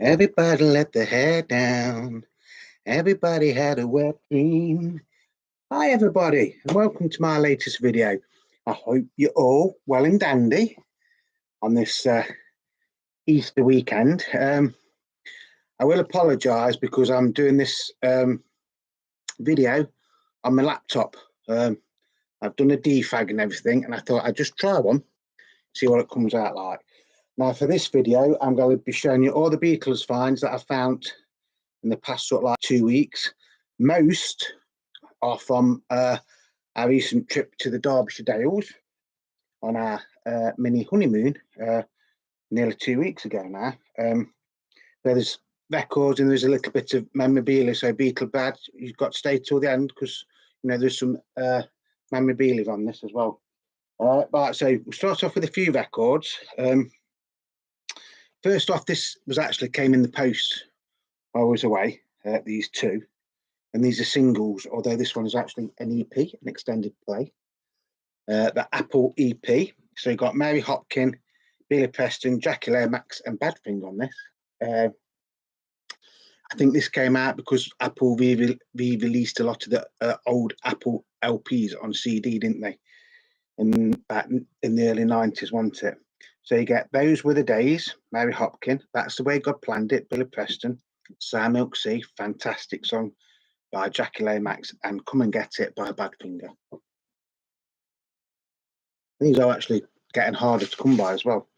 Everybody let their hair down. Everybody had a wet dream. Hi everybody, and welcome to my latest video. I hope you're all well and dandy on this Easter weekend. I will apologise because I'm doing this video on my laptop. I've done a defag and everything, and I thought I'd just try one, see what it comes out like. Now for this video, I'm going to be showing you all the Beatles finds that I've found in the past sort of like 2 weeks. Most are from our recent trip to the Derbyshire Dales on our mini honeymoon nearly 2 weeks ago now. There's records and there's a little bit of memorabilia, so Beatle badge, you've got to stay till the end because you know there's some memorabilia on this as well. Right, so we'll start off with a few records. First off, this was actually came in the post while I was away, these two, and these are singles, although this one is actually an EP, an extended play. The Apple EP, so you've got Mary Hopkin, Billy Preston, Jackie Lomax and Badfinger on this. I think this came out because Apple re-released a lot of the old Apple LPs on CD, didn't they? In the early 90s, wasn't it? So you get Those Were the Days, Mary Hopkin, That's the Way God Planned It, Billy Preston, Sour Milk Sea, fantastic song by Jackie Lomax, and Come and Get It by Badfinger. These are actually getting harder to come by as well.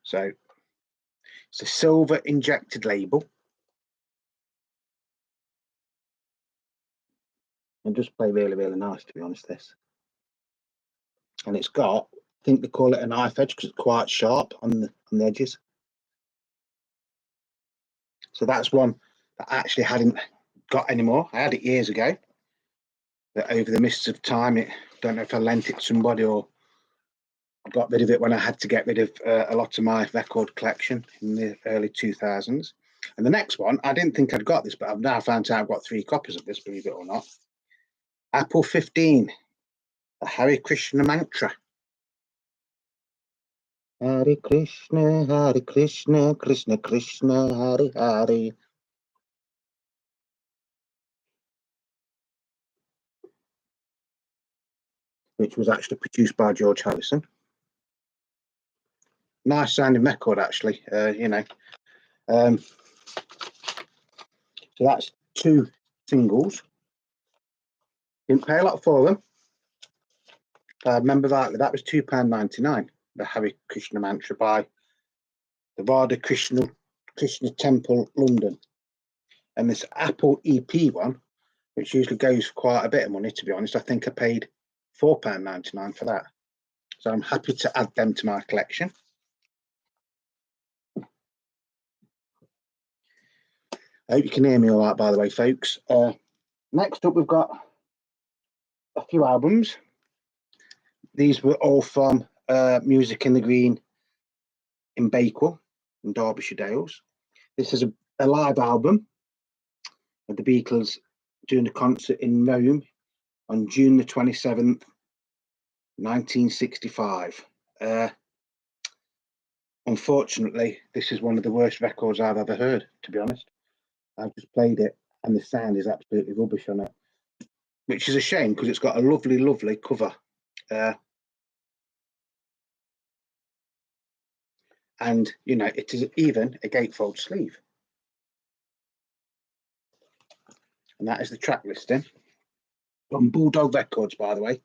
So it's a silver injected label. And just play really, really nice, to be honest, this. And it's got, I think they call it a knife edge because it's quite sharp on the edges. So that's one that I actually hadn't got anymore. I had it years ago, but over the mists of time, don't know if I lent it to somebody or I got rid of it when I had to get rid of a lot of my record collection in the early 2000s. And the next one, I didn't think I'd got this, but I've now found out I've got 3 copies of this, believe it or not. Apple 15, the Hare Krishna mantra. Hare Krishna, Krishna Krishna, Hare Hare. Which was actually produced by George Harrison. Nice sounding record, actually, you know. So that's 2 singles. Didn't pay a lot for them. I remember rightly, that was £2.99, the Hare Krishna mantra by the Radha Krishna Temple, London. And this Apple EP one, which usually goes for quite a bit of money, to be honest, I think I paid £4.99 for that. So I'm happy to add them to my collection. I hope you can hear me all right, by the way, folks. Next up, we've got a few albums. These were all from Music in the Green in Bakewell, in Derbyshire Dales. This is a live album of the Beatles doing a concert in Rome on June the 27th, 1965. Unfortunately, this is one of the worst records I've ever heard, to be honest. I've just played it and the sound is absolutely rubbish on it, which is a shame because it's got a lovely, lovely cover. And, you know, it is even a gatefold sleeve. And that is the track listing. On Bulldog Records, by the way.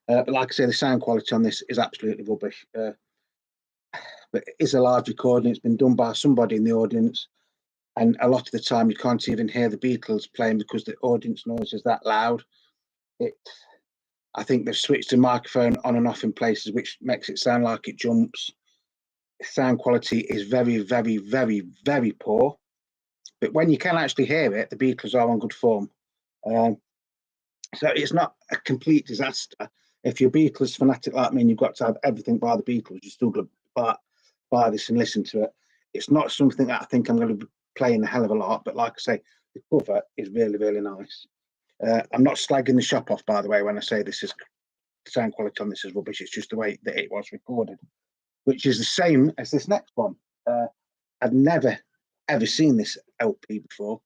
But like I say, the sound quality on this is absolutely rubbish. But it is a live recording. It's been done by somebody in the audience. And a lot of the time you can't even hear the Beatles playing because the audience noise is that loud. I think they've switched the microphone on and off in places, which makes it sound like it jumps. The sound quality is very, very, very, very poor. But when you can actually hear it, the Beatles are on good form. So it's not a complete disaster. If you're a Beatles fanatic like me and you've got to have everything by the Beatles, you're still going to buy this and listen to it. It's not something that I think I'm going to be playing a hell of a lot, but like I say, the cover is really, really nice. I'm not slagging the shop off, by the way, when I say this is sound quality on this is rubbish. It's just the way that it was recorded, which is the same as this next one. I'd never ever seen this LP before,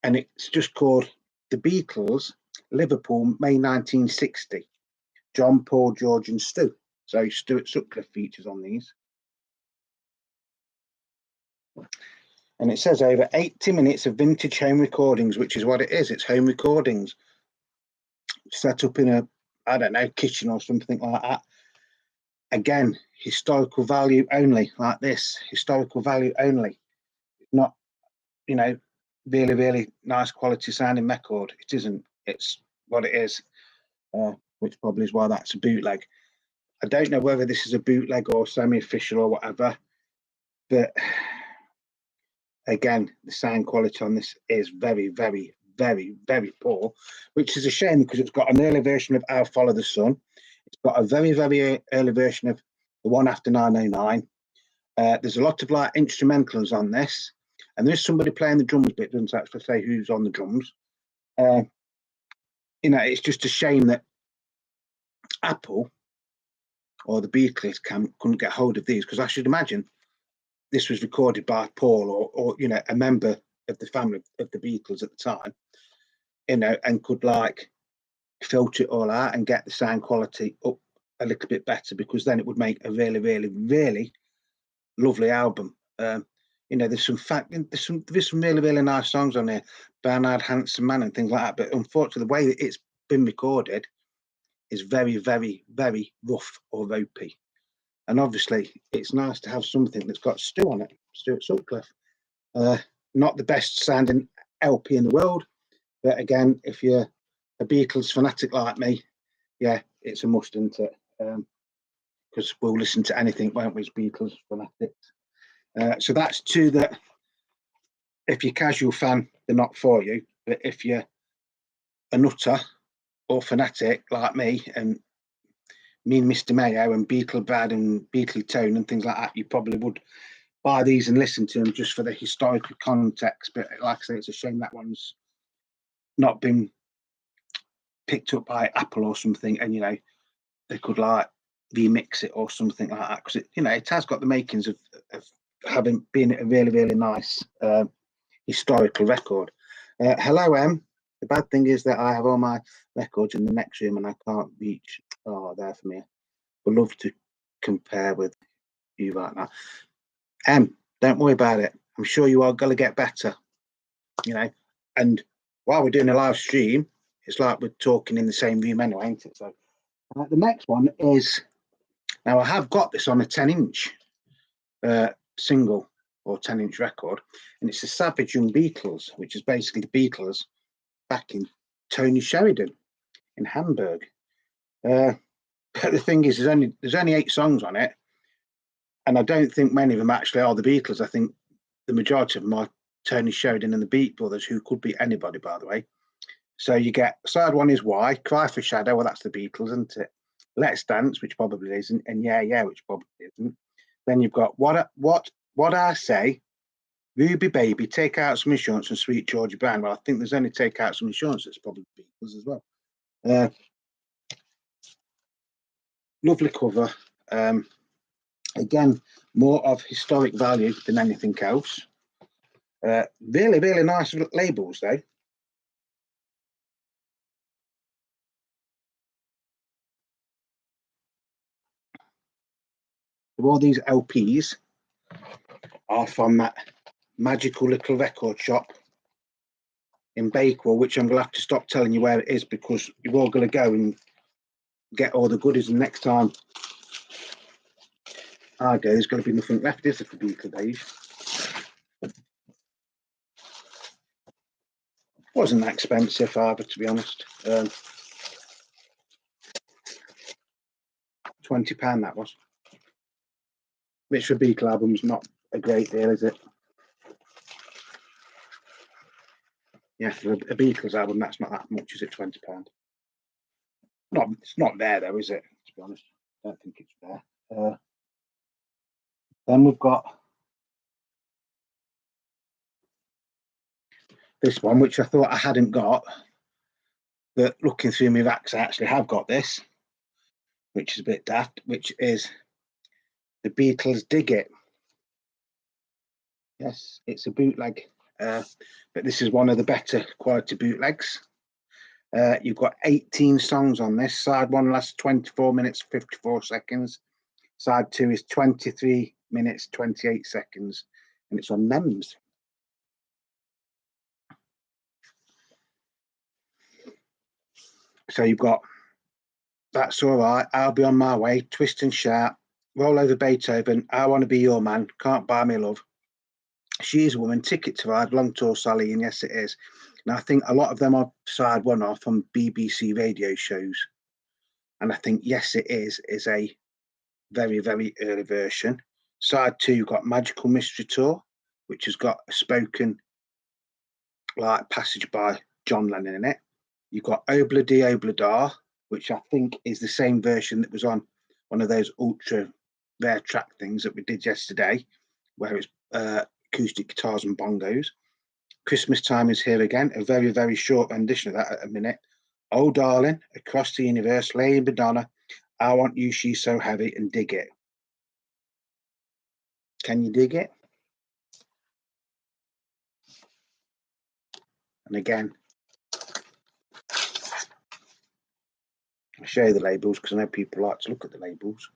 and it's just called The Beatles, Liverpool, May 1960. John, Paul, George, and Stu. So Stuart Sutcliffe features on these. And it says over 80 minutes of vintage home recordings, which is what it is. It's home recordings set up in a, I don't know, kitchen or something like that. Again, historical value only, like this. Historical value only. Not, you know, really, really nice quality sounding record. It isn't. It's what it is, which probably is why that's a bootleg. I don't know whether this is a bootleg or semi-official or whatever, but again, the sound quality on this is very, very, very, very poor, which is a shame because it's got an early version of I'll Follow the Sun. It's got a very, very early version of the one after 909. There's a lot of like instrumentals on this, and there's somebody playing the drums, but it doesn't actually say who's on the drums. You know, it's just a shame that Apple or the Beatles couldn't get hold of these, because I should imagine this was recorded by Paul or you know, a member of the family of the Beatles at the time, you know, and could like filter it all out and get the sound quality up a little bit better, because then it would make a really, really, really lovely album. You know, there's some really, really nice songs on here, Bernard Handsome Man and things like that. But unfortunately, the way that it's been recorded is very, very, very rough or ropey. And obviously, it's nice to have something that's got Stu on it, Stuart Sutcliffe. Not the best sounding LP in the world, but again, if you're a Beatles fanatic like me, yeah, it's a must, isn't it? Because we'll listen to anything, won't we, as Beatles fanatics? So that's two that, if you're a casual fan, they're not for you. But if you're a nutter or fanatic like me and Mr. Mayo and Beatle Brad and Beatle Tone and things like that, you probably would buy these and listen to them just for the historical context. But like I say, it's a shame that one's not been picked up by Apple or something, and you know, they could like remix it or something like that, because it, you know, it has got the makings of having been a really, really nice historical record. Hello, Em. The bad thing is that I have all my records in the next room and I can't reach. Oh, there for me. Would love to compare with you right now. Don't worry about it. I'm sure you are going to get better, you know. And while we're doing a live stream, it's like we're talking in the same room anyway, ain't it? So the next one is, now I have got this on a 10-inch single or 10-inch record, and it's the Savage Young Beatles, which is basically the Beatles back in Tony Sheridan in Hamburg. But the thing is, there's only 8 songs on it, and I don't think many of them actually are the Beatles. I think the majority of them are Tony Sheridan and the Beat Brothers, who could be anybody, by the way. So you get, side one is Why, Cry for Shadow, well, that's the Beatles, isn't it? Let's Dance, which probably isn't, and Yeah, Yeah, which probably isn't. Then you've got What I Say, Ruby Baby, Take Out Some Insurance, and Sweet Georgie Brown. Well, I think there's only Take Out Some Insurance that's probably the Beatles as well. Lovely cover. Again, more of historic value than anything else. Really, really nice labels, though. All these LPs are from that magical little record shop in Bakewell, which I'm going to have to stop telling you where it is, because you're all going to go and get all the goodies, and next time I go, there's going to be nothing left, is there, for Beatle days? Wasn't that expensive either, to be honest. £20 that was. Which for Beatle albums, not a great deal, is it? Yeah, for a Beatles album, that's not that much, is it? £20. It's not there though, is it? To be honest, I don't think it's there. Then we've got this one, which I thought I hadn't got, but looking through my racks, I actually have got this, which is a bit daft, which is the Beatles Dig It. Yes, it's a bootleg, but this is one of the better quality bootlegs. You've got 18 songs on this. Side one lasts 24 minutes 54 seconds. Side two is 23 minutes 28 seconds, and it's on NEMS. So you've got That's All Right, I'll Be On My Way, Twist and Shout, Roll Over Beethoven, I Want to Be Your Man, Can't Buy Me Love, She Is a Woman, Ticket to Ride, Long Tall Sally, and Yes It Is. And I think a lot of them are side one off on BBC radio shows. And I think Yes It Is a very, very early version. Side two, you've got Magical Mystery Tour, which has got a spoken like passage by John Lennon in it. You've got Obla Di Obla Da, which I think is the same version that was on one of those ultra rare track things that we did yesterday, where it's acoustic guitars and bongos. Christmas Time Is Here Again, a very, very short rendition of that at a minute. Oh Darling, Across the Universe, Lady Madonna, I Want You, She's So Heavy, and Dig It. Can you dig it? And again, I'll show you the labels because I know people like to look at the labels.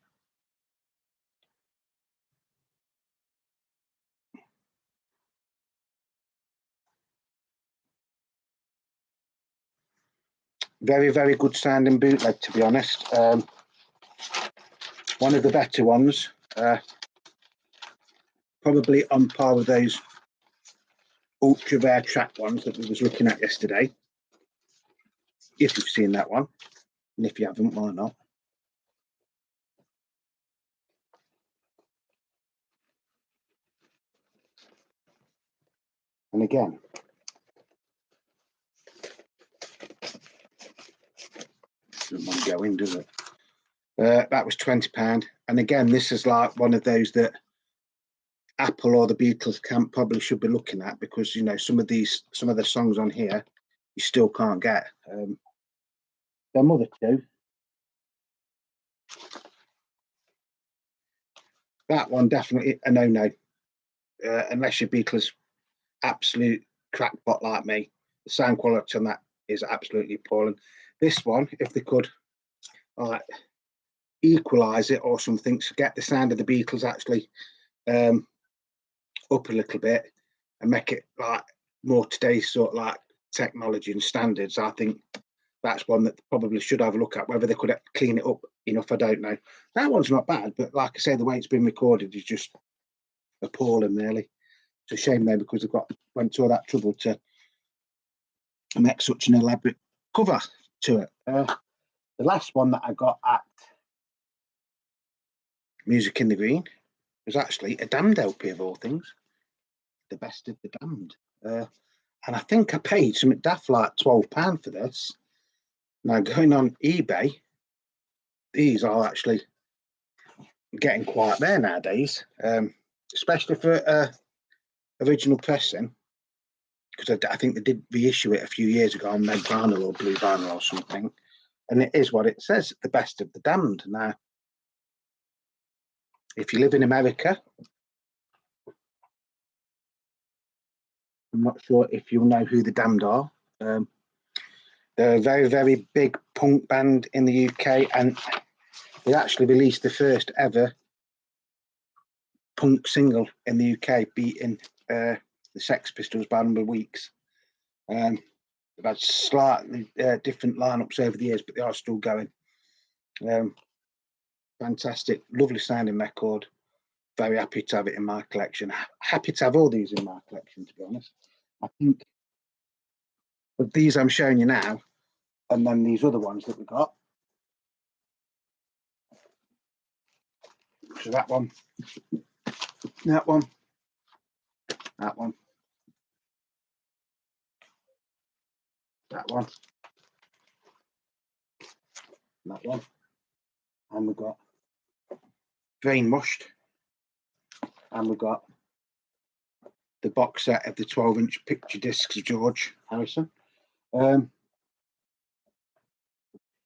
Very, very good sounding bootleg, to be honest. One of the better ones, probably on par with those ultra rare track ones that we was looking at yesterday. If you've seen that one, and if you haven't, why not? And again, doesn't want to go in, does it? That was £20. And again, this is like one of those that Apple or the Beatles camp probably should be looking at, because you know some of the songs on here you still can't get. Them other two, that one definitely a no, unless you're Beatles absolute crackpot like me. The sound quality on that is absolutely appalling. This one, if they could equalize it or something to get the sound of the Beatles actually up a little bit and make it like more today's sort of like technology and standards, I think that's one that probably should have a look at. Whether they could clean it up enough, I don't know. That one's not bad, but like I say, the way it's been recorded is just appalling, really. It's a shame though, because they've went to all that trouble to make such an elaborate cover to it. The last one that I got at Music in the Green was actually a Damned LP of all things, The Best of the Damned. And I think I paid something daft like £12 for this. Now, going on eBay, these are actually getting quite rare nowadays, especially for original pressing, because I think they did reissue it a few years ago on red vinyl or blue vinyl or something, and it is what it says, The Best of the Damned. Now, if you live in America, I'm not sure if you'll know who the Damned are. They're a very, very big punk band in the UK, and they actually released the first ever punk single in the UK, beating the Sex Pistols by a number of weeks. They've had slightly different lineups over the years, but they are still going. Fantastic, lovely sounding record. Very happy to have it in my collection. Happy to have all these in my collection, to be honest. I think with these I'm showing you now, and then these other ones that we got. So that one, that one, that one, that one, that one, and we've got Brain Mushed, and we've got the box set of the 12-inch picture discs of George Harrison.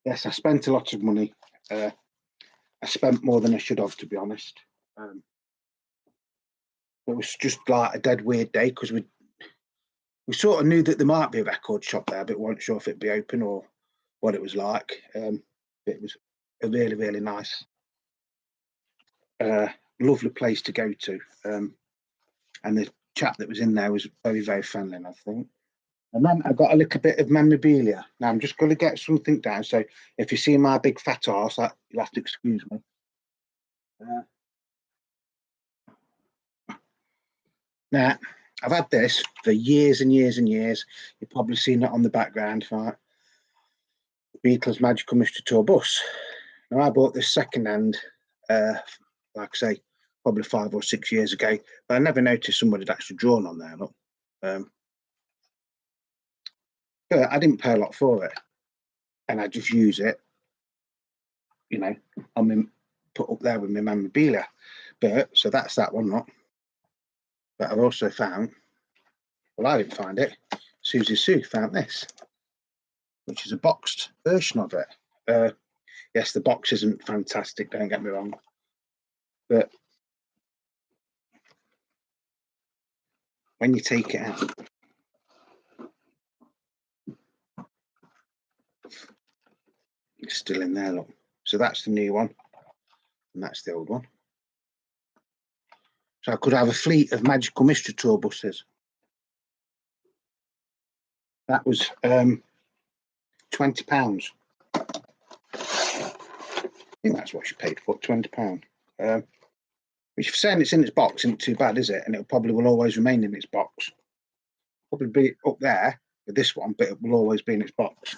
Yes, I spent a lot of money. I spent more than I should have, to be honest. It was just like a dead weird day because we sort of knew that there might be a record shop there, but we weren't sure if it'd be open or what it was like. It was a really, really nice, lovely place to go to. And the chap that was in there was very, very friendly, I think. And then I got a little bit of memorabilia. Now I'm just going to get something down. So if you see my big fat arse, you'll have to excuse me. Now I've had this for years and years and years. You've probably seen it on the background, right? Beatles Magical Mystery Tour bus. Now I bought this second-hand, like I say, probably 5 or 6 years ago, but I never noticed somebody had actually drawn on there. Look, but I didn't pay a lot for it, and I just use it, you know, on my put up there with my memorabilia. But so that's that one, not. But I've also found, well, I didn't find it. Susie Sue found this, which is a boxed version of it. Yes, the box isn't fantastic, don't get me wrong, but when you take it out, it's still in there, look. So that's the new one, and that's the old one. So I could have a fleet of Magical Mystery Tour buses. That was £20. I think that's what she paid for, £20. Which, for saying it's in its box, isn't too bad, is it? And it probably will always remain in its box. Probably be up there with this one, but it will always be in its box.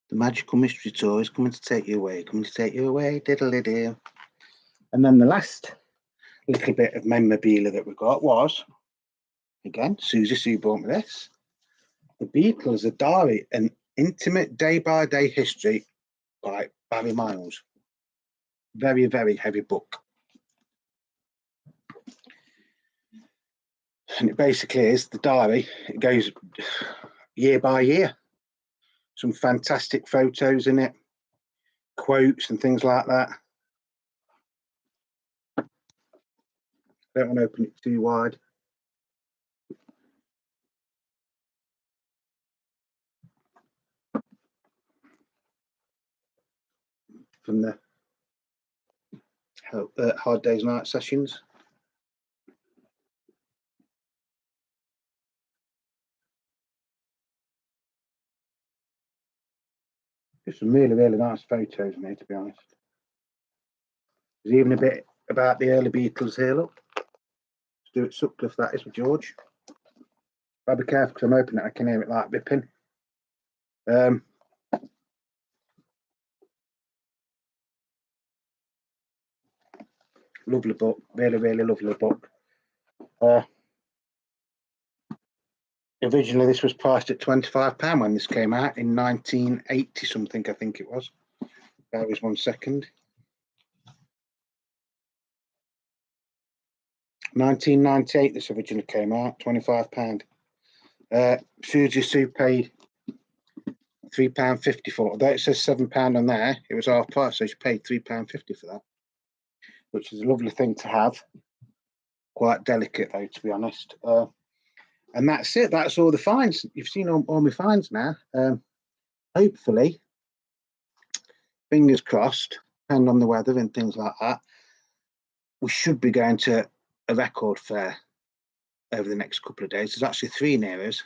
The Magical Mystery Tour is coming to take you away, diddly-doo. And then the last little bit of memorabilia that we got was, again, Susie Sue bought me this. The Beatles, a diary, an intimate day-by-day history by Barry Miles. Very, very heavy book. And it basically is the diary. It goes year by year. Some fantastic photos in it, quotes and things like that. I don't want to open it too wide. From the Hard Days Night sessions. Just some really, really nice photos in here, to be honest. There's even a bit about the early Beatles here, look. Stuart Sutcliffe, that is, with George. I'll be careful because I'm opening it, I can hear it like ripping. Lovely book, really, really lovely book. Originally, this was priced at £25 when this came out in 1980 something, I think it was. Bear with 1 second. 1998, this originally came out, £25. Susie Sue paid £3.50 for it. Although it says £7 on there, it was half price, so she paid £3.50 for that, which is a lovely thing to have. Quite delicate, though, to be honest. And that's it. That's all the finds. You've seen all my finds now. Hopefully, fingers crossed, depending on the weather and things like that, we should be going to a record fair over the next couple of days. There's actually 3 near us.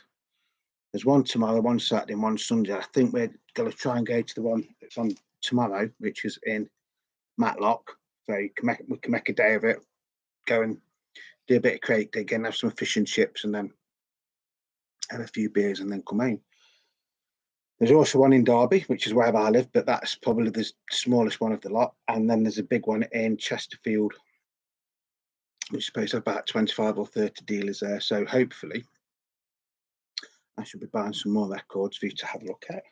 There's one tomorrow, one Saturday, and one Sunday. I think we're going to try and go to the one that's on tomorrow, which is in Matlock. So we can make a day of it, go and do a bit of crate digging, have some fish and chips, and then have a few beers and then come home. There's also one in Derby, which is where I live, but that's probably the smallest one of the lot. And then there's a big one in Chesterfield, which is supposed to have about 25 or 30 dealers there. So hopefully I should be buying some more records for you to have a look at.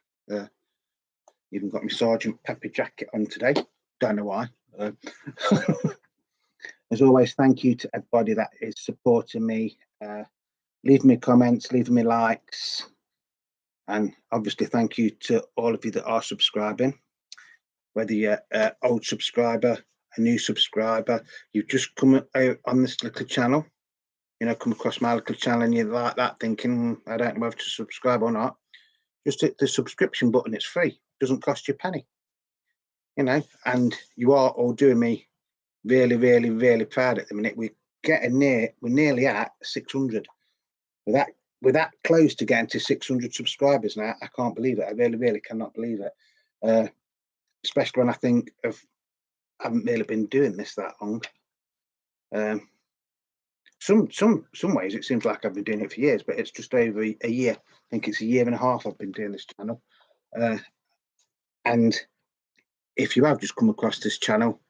Even got my Sergeant Pepper jacket on today. Don't know why. As always, thank you to everybody that is supporting me. Leave me comments, leave me likes. And obviously, thank you to all of you that are subscribing, whether you're an old subscriber, a new subscriber, you've just come out on this little channel, come across my little channel and you're like that thinking, I don't know whether to subscribe or not, just hit the subscription button. It's free. It doesn't cost you a penny, and you are all doing me really, really, really proud at the minute. We're nearly at 600. We're that close to getting to 600 subscribers now. I can't believe it. I really, really cannot believe it. Especially when I think I haven't really been doing this that long. Some ways it seems like I've been doing it for years, but it's just over a year. I think it's a year and a half I've been doing this channel. And if you have just come across this channel,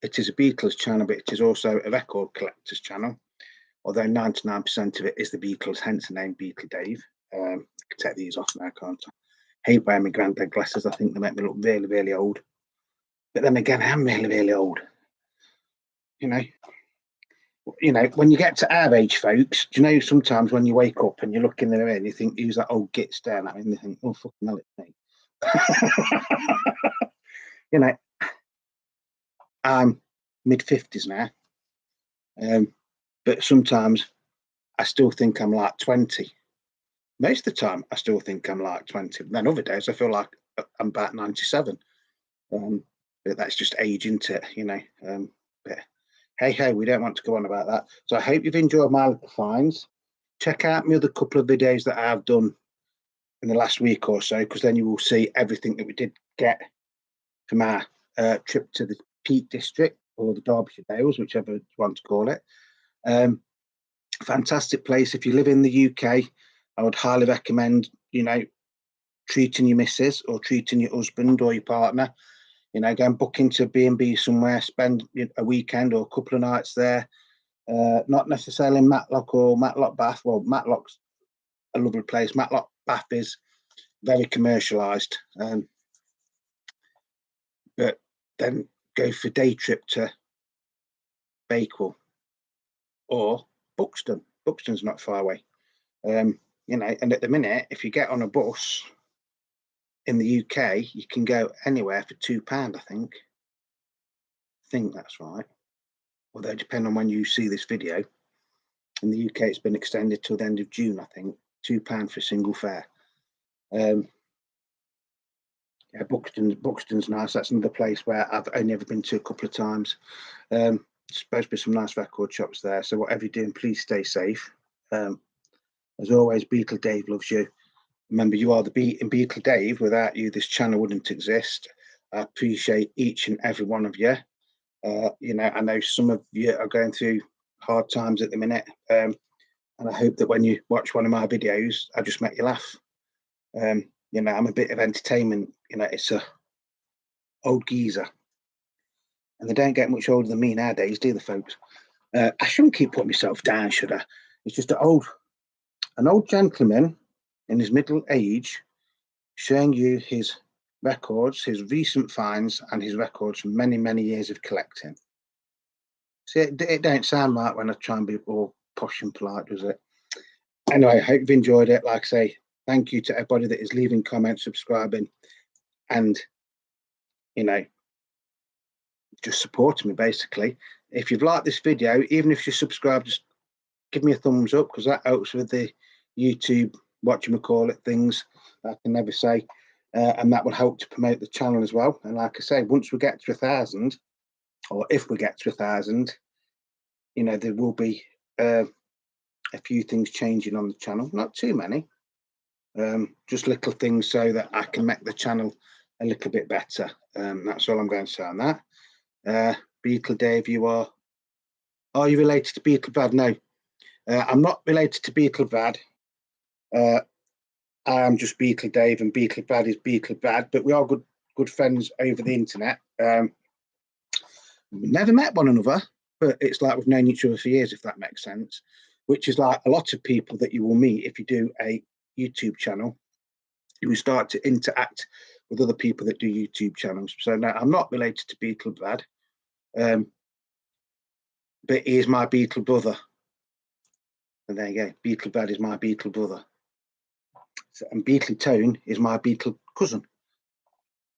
it is a Beatles channel, but it is also a record collector's channel. Although 99% of it is the Beatles, hence the name Beatle Dave. I can take these off now, can't I? Hate wearing my granddad glasses. I think they make me look really, really old. But then again, I am really, really old. When you get to our age, folks, do you know sometimes when you wake up and you look in the mirror and you think, who's that old git staring at me? And you think, oh, fucking hell, it's me. I'm mid-50s now. But sometimes I still think I'm like 20. Most of the time, I still think I'm like 20. Then other days, I feel like I'm about 97. But that's just age, isn't it? But hey, we don't want to go on about that. So I hope you've enjoyed my little finds. Check out my other couple of videos that I've done in the last week or so, because then you will see everything that we did get from our trip to the Peak District, or the Derbyshire Dales, whichever you want to call it. Fantastic place. If you live in the UK, I would highly recommend, treating your missus or treating your husband or your partner. Go and book into B&B somewhere, spend a weekend or a couple of nights there. Not necessarily Matlock or Matlock Bath. Well, Matlock's a lovely place. Matlock Bath is very commercialised. But then go for day trip to Bakewell or Buxton. Buxton's not far away. And at the minute, if you get on a bus in the UK, you can go anywhere for £2, I think. I think that's right. Although, depending on when you see this video, in the UK, it's been extended till the end of June, I think. £2 for a single fare. Yeah, Buxton's nice. That's another place where I've only ever been to a couple of times. Supposed to be some nice record shops there. So whatever you're doing, please stay safe. As always, Beatle Dave loves you. Remember, you are the Beatle Dave. Without you, this channel wouldn't exist. I appreciate each and every one of you. I know some of you are going through hard times at the minute. And I hope that when you watch one of my videos, I just make you laugh. I'm a bit of entertainment. It's a old geezer. And they don't get much older than me nowadays, do they, folks? I shouldn't keep putting myself down, should I? It's just an old gentleman in his middle age showing you his records, his recent finds, and his records from many, many years of collecting. See, it don't sound right when I try and be all posh and polite, does it? Anyway, I hope you've enjoyed it. Like I say, thank you to everybody that is leaving comments, subscribing, and, just supporting me, basically. If you've liked this video, even if you subscribe, just give me a thumbs up, because that helps with the YouTube whatchamacallit things I can never say, and that will help to promote the channel as well. And like I say, once we get to 1,000, or if we get to 1,000, there will be a few things changing on the channel. Not too many, just little things so that I can make the channel a little bit better. That's all I'm going to say on that. Beatle Dave, are you related to Beatle Brad? No, I'm not related to Beatle Brad. I'm just Beatle Dave, and Beatle Brad is Beatle Brad, but we are good friends over the internet. We've never met one another, but it's like we've known each other for years, if that makes sense, which is like a lot of people that you will meet if you do a YouTube channel. You will start to interact with other people that do YouTube channels. So now I'm not related to Beatle Brad, but he is my Beatle brother. And there you go. Beatle Brad is my Beatle brother. And Beatle Tone is my Beatle cousin.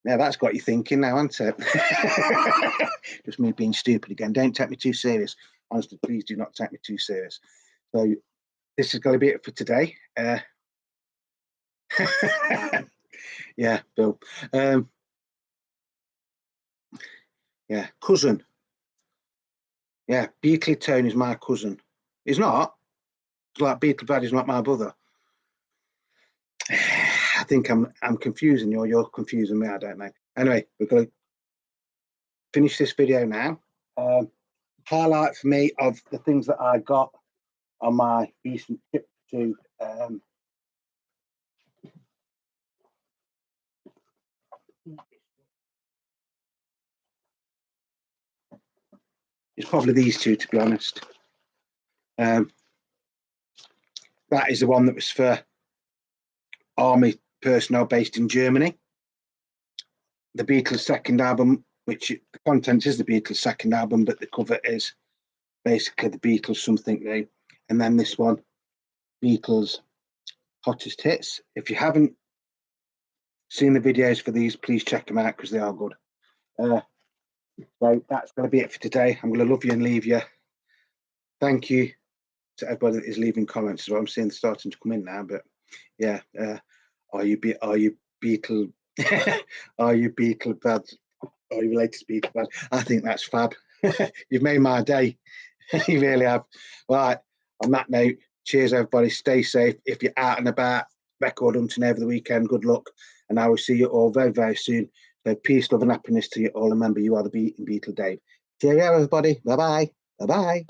Now that's got you thinking now, hasn't it? Just me being stupid again. Don't take me too serious. Honestly, please do not take me too serious. So this is going to be it for today. Yeah, Bill. Yeah, cousin. Yeah, Beatle Tone is my cousin. He's not. It's like Beatle Brad is not my brother. I think I'm confusing you, or you're confusing me. I don't know. Anyway, we're going to finish this video now. Highlight for me of the things that I got on my recent trip to it's probably these two, to be honest. That is the one that was for army personnel based in Germany. The Beatles' second album, which the content is the Beatles' second album, but the cover is basically the Beatles something new. And then this one, Beatles Hottest Hits. If you haven't seen the videos for these, please check them out because they are good. So that's going to be it for today. I'm going to love you and leave you. Thank you to everybody that is leaving comments as well. I'm seeing starting to come in now, but yeah, are you Beatle? Are you Beatle Bad? Are you related to Beatle Bad? I think that's fab. You've made my day. You really have. Right. On that note, cheers everybody. Stay safe. If you're out and about record hunting over the weekend, good luck. And I will see you all very, very soon. So peace, love, and happiness to you all. Remember, you are the Beatle Dave. Cheerio, everybody. Bye bye. Bye bye.